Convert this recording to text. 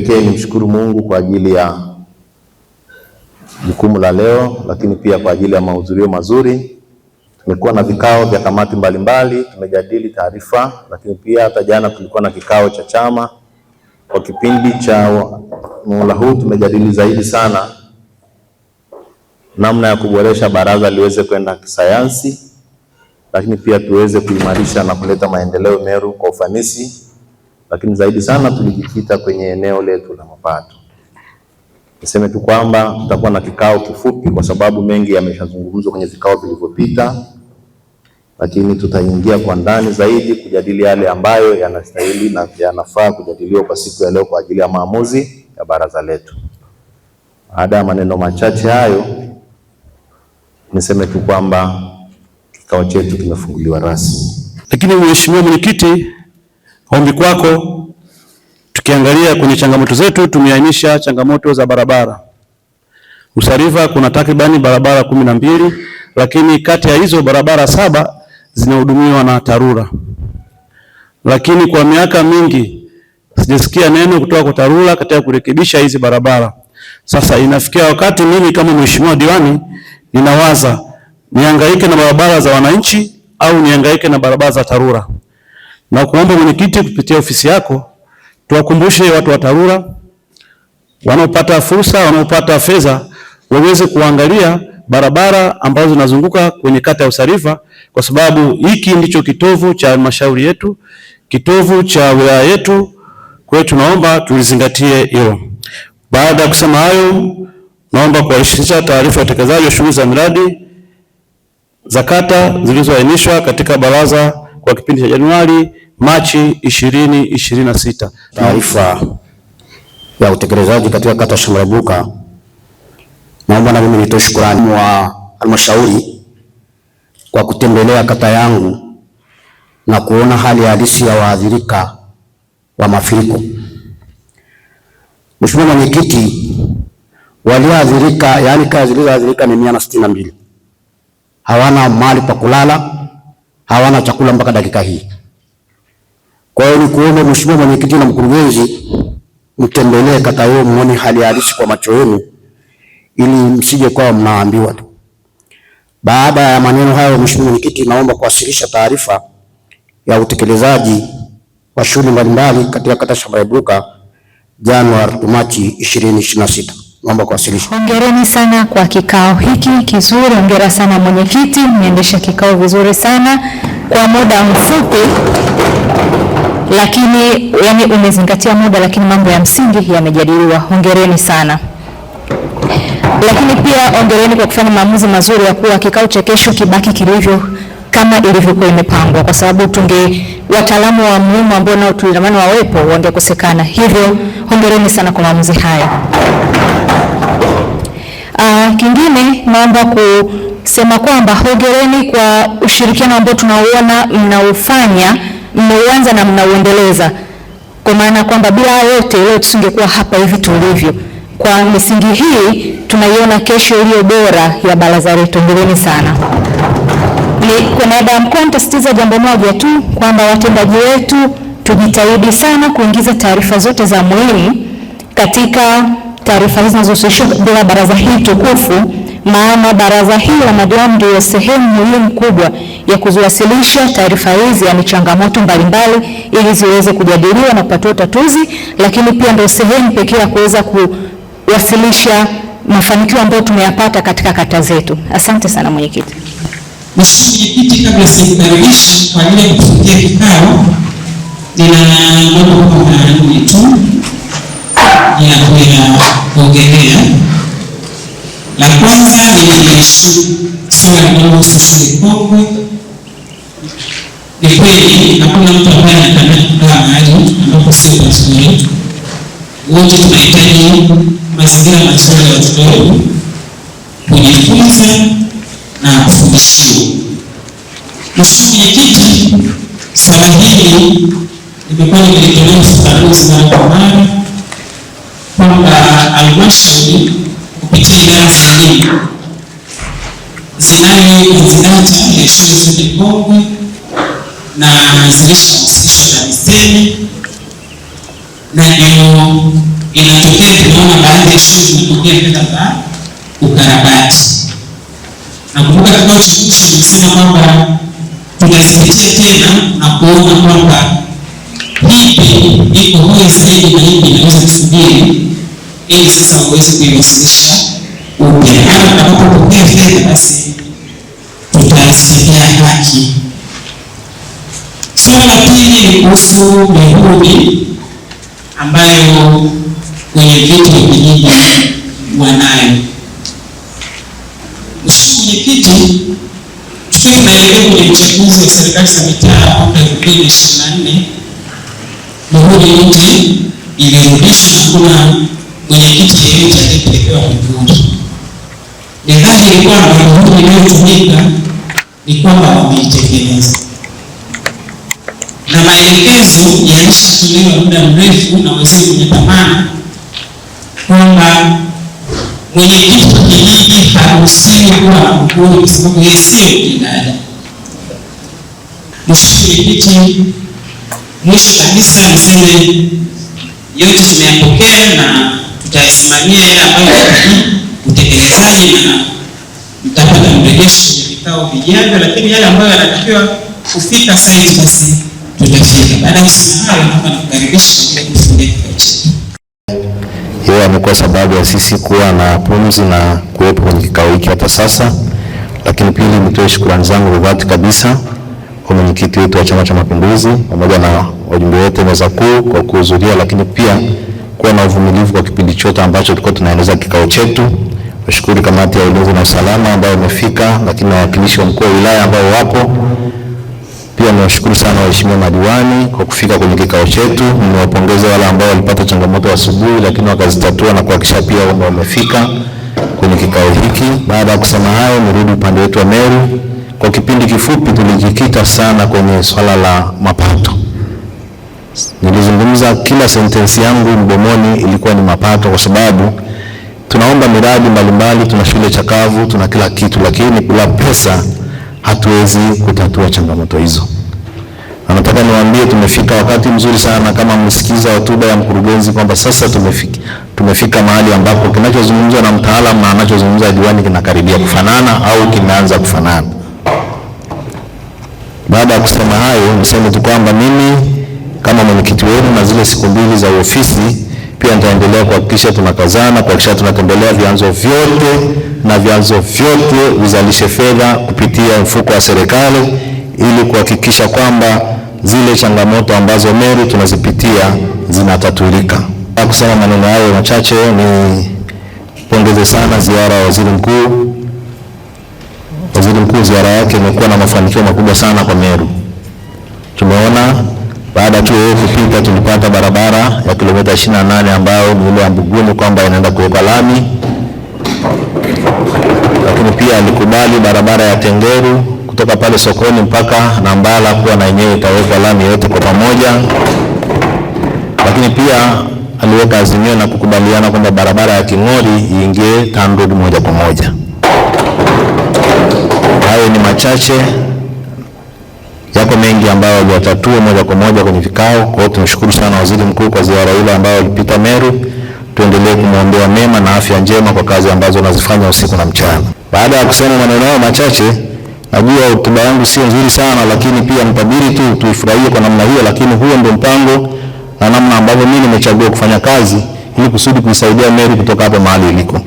kipekee nimshukuru Mungu kwa ajili ya jukumu la leo, lakini pia kwa ajili ya mahudhurio mazuri. Tumekuwa na vikao vya kamati mbalimbali, tumejadili taarifa, lakini pia hata jana tulikuwa na kikao cha chama. Kwa kipindi cha muhula huu tumejadili zaidi sana namna ya kuboresha baraza liweze kwenda kisayansi, lakini pia tuweze kuimarisha na kuleta maendeleo Meru kwa ufanisi, lakini zaidi sana tulijikita kwenye eneo letu la mapato. Niseme tu kwamba tutakuwa na kikao kifupi kwa sababu mengi yameshazungumzwa kwenye vikao vilivyopita, lakini tutaingia kwa ndani zaidi kujadili yale ambayo yanastahili na yanafaa kujadiliwa kwa siku ya leo kwa ajili ya maamuzi ya baraza letu. Baada ya maneno machache hayo, niseme tu kwamba kikao chetu kimefunguliwa rasmi. Lakini Mheshimiwa Mwenyekiti, ombi kwako, tukiangalia kwenye changamoto zetu, tumeainisha changamoto za barabara. Usariva kuna takribani barabara 12, lakini kati ya hizo barabara 7 zinahudumiwa na TARURA. Lakini kwa miaka mingi sijasikia neno kutoka kwa TARURA katika kurekebisha hizi barabara. Sasa inafikia wakati mimi kama mheshimiwa diwani ninawaza nihangaike na barabara za wananchi au nihangaike na barabara za TARURA. Na kuomba mwenyekiti, kupitia ofisi yako tuwakumbushe watu wa TARURA wanaopata fursa, wanaopata fedha, waweze kuangalia barabara ambazo zinazunguka kwenye kata ya Usariva, kwa sababu hiki ndicho kitovu cha halmashauri yetu, kitovu cha wilaya yetu. Kwa hiyo tunaomba tulizingatie hilo. Baada ya kusema hayo, naomba kuwasilisha taarifa ya utekelezaji wa shughuli za miradi za kata zilizoainishwa katika baraza kwa kipindi cha Januari Machi 2026. Taarifa ya utekelezaji katika kata Shambarabuka. Naomba na mimi nitoe shukrani wa halmashauri kwa kutembelea kata yangu na kuona hali halisi ya waathirika wa mafuriko. Mheshimiwa Mwenyekiti, walioathirika, yaani kaya zilizoathirika ni 162. Hawana mahali pa kulala, hawana chakula mpaka dakika hii. Kwa hiyo nikuombe Mheshimiwa Mwenyekiti na mkurugenzi, mtembelee kata hiyo muone hali halisi kwa macho yenu, ili msije kwa mnaambiwa tu. Baada ya maneno hayo, Mheshimiwa Mwenyekiti, naomba kuwasilisha taarifa ya utekelezaji wa shughuli mbalimbali katika kata Shambarabuka Januari to Machi 2026. Naomba kuwasilisha. Hongereni sana kwa kikao hiki kizuri. Hongera sana mwenyekiti, mmeendesha kikao vizuri sana kwa muda mfupi, lakini yani umezingatia muda, lakini mambo ya msingi yamejadiliwa. Hongereni sana. Lakini pia hongereni kwa kufanya maamuzi mazuri ya kuwa kikao cha kesho kibaki kilivyo kama ilivyokuwa imepangwa, kwa sababu wataalamu wa muhimu ambao nao tulitamani wawepo wangekosekana. Hivyo hongereni sana kwa maamuzi haya. Kingine naomba kusema kwamba hongereni kwa ushirikiano ambao tunauona mnaufanya, mmeuanza na mnauendeleza, kwa maana kwamba bila yote leo tusingekuwa hapa hivi tulivyo. Kwa misingi hii tunaiona kesho iliyo bora ya baraza letu. Hongereni sana. Kwa niaba ya mkoa nitasisitiza jambo moja tu, kwamba watendaji wetu tujitahidi sana kuingiza taarifa zote za muhimu katika taarifa hizi zinazohusisha bila baraza hili tukufu, maana baraza hili la madiwani ndio sehemu muhimu kubwa ya kuziwasilisha taarifa hizi, yani changamoto mbalimbali, ili ziweze kujadiliwa na kupatiwa utatuzi, lakini pia ndio sehemu pekee ya kuweza kuwasilisha mafanikio ambayo tumeyapata katika kata zetu. Asante sana mwenyekiti. Mheshimiwa Mwenyekiti, kabla sijakaribisha kwa ajili ya kufungia kikao, nina mambo mawili tu ya kuongelea. La kwanza ni swala linalohusu shule kongwe. Ni kweli hakuna mtu ambaye anataka kukaa mahali ambapo sio pazuri. Wote tunahitaji mazingira mazuri ya watoto kujifunza na kufundishiwa. Mheshimiwa Mwenyekiti, swala hili limekuwa likitolewa ufafanuzi mara kwa mara kwamba halmashauri kupitia idara za elimu zinayo data ya shule zote kongwe na zilishahusishwa na TAMISEMI, na ndio baadhi ya shule zinapokea fedha za ukarabati. Na kumbuka kikao cha mwisho tulisema kwamba tunazipitia tena na kuona kwamba hivi iko hoja zaidi na hivi inaweza kusubiri ili sasa waweze kuiwasilisha upya. Hata tunapopokea fedha basi tutazitendea haki. Swala la pili ni kuhusu mihuri ambayo kwenye vitu vya vijiji wanayo. Mheshimiwa Mwenyekiti, tukiwa tunaelekea kwenye uchaguzi wa serikali za mitaa mwaka 2024, mihuri yote ilirudishwa na kuna mwenyekiti yeyote aliyepelekewa mihuri. Ni dhahiri kwamba mihuri inayotumika ni kwamba wameitengeneza, na maelekezo yalishatolewa muda mrefu na waziri mwenye dhamana kwamba mwenyekiti wa kijiji haruhusiwi kuwa na mhuri kwa sababu yeye sio mtendaji. Mheshimiwa Mwenyekiti, mwisho kabisa niseme yote tumeyapokea na tutayasimamia yale ambayo yanahitaji utekelezaji na mtapata mrejesho kwenye vikao vijavyo, lakini yale ambayo yanatakiwa kufika site basi tutafika. Baada ya kusema hayo, naomba nikukaribisha ili kufungia kikao chetu. Hiyo amekuwa sababu ya sisi kuwa na pumzi na kuwepo kwenye kikao hiki hata sasa. Lakini pili, nitoe shukrani zangu za dhati kabisa kwa mwenyekiti wetu wa Chama cha Mapinduzi pamoja na wajumbe wote meza kuu kwa kuhudhuria, lakini pia kuwa na uvumilivu kwa kipindi chote ambacho tulikuwa tunaendeleza kikao chetu. Nashukuru kamati ya ulinzi na usalama ambayo imefika, lakini na wawakilishi wa mkuu wa wilaya ambao wapo. Pia niwashukuru sana waheshimiwa madiwani kwa kufika kwenye kikao chetu. Niwapongeze wale ambao walipata changamoto asubuhi lakini wakazitatua na kuhakikisha pia wamefika kwenye kikao hiki. Baada ya kusema hayo, nirudi upande wetu wa Meru. Kwa kipindi kifupi tulijikita sana kwenye swala la mapato. Nilizungumza, kila sentensi yangu mdomoni ilikuwa ni mapato, kwa sababu tunaomba miradi mbalimbali, tuna shule chakavu, tuna kila kitu, lakini bila pesa hatuwezi kutatua changamoto hizo. Na nataka niwaambie tumefika wakati mzuri sana, kama msikiza hotuba ya mkurugenzi kwamba sasa tumefika mahali ambapo kinachozungumzwa na mtaalamu na anachozungumza diwani kinakaribia kufanana au kimeanza kufanana. Baada ya kusema hayo, niseme tu kwamba mimi kama mwenyekiti wenu na zile siku mbili za ofisi pia nitaendelea kuhakikisha tunakazana kuhakikisha tunatembelea vyanzo vyote vizalishe fedha kupitia mfuko wa serikali ili kuhakikisha kwamba zile changamoto ambazo Meru tunazipitia zinatatulika. Kusema maneno hayo machache, ni pongeze sana ziara ya waziri mkuu. Waziri mkuu ziara yake imekuwa na mafanikio makubwa sana kwa Meru. Tumeona baada tu yeye kupita tulipata barabara ya kilomita 28 ambayo ni ile ya Mbuguni kwamba inaenda kuwekwa lami. Lakini pia alikubali barabara ya Tengeru kutoka pale sokoni mpaka Nambala kuwa na yenyewe itawekwa lami yote kwa pamoja. Lakini pia aliweka azimio na kukubaliana kwamba barabara ya King'ori iingie TANROADS moja kwa moja. Hayo ni machache, yako mengi ambayo waliwatatua moja kwa moja kwenye vikao. Kwa hiyo tunashukuru sana waziri mkuu kwa ziara ile ambayo alipita Meru. Tuendelee kumwombea mema na afya njema kwa kazi ambazo anazifanya usiku na mchana. Baada ya kusema maneno hayo machache, najua hotuba yangu sio nzuri sana, lakini pia nitabiri tu tuifurahie kwa namna hiyo, lakini huo ndio mpango na namna ambavyo mimi nimechagua kufanya kazi ili kusudi kuisaidia Meru kutoka hapo mahali iliko.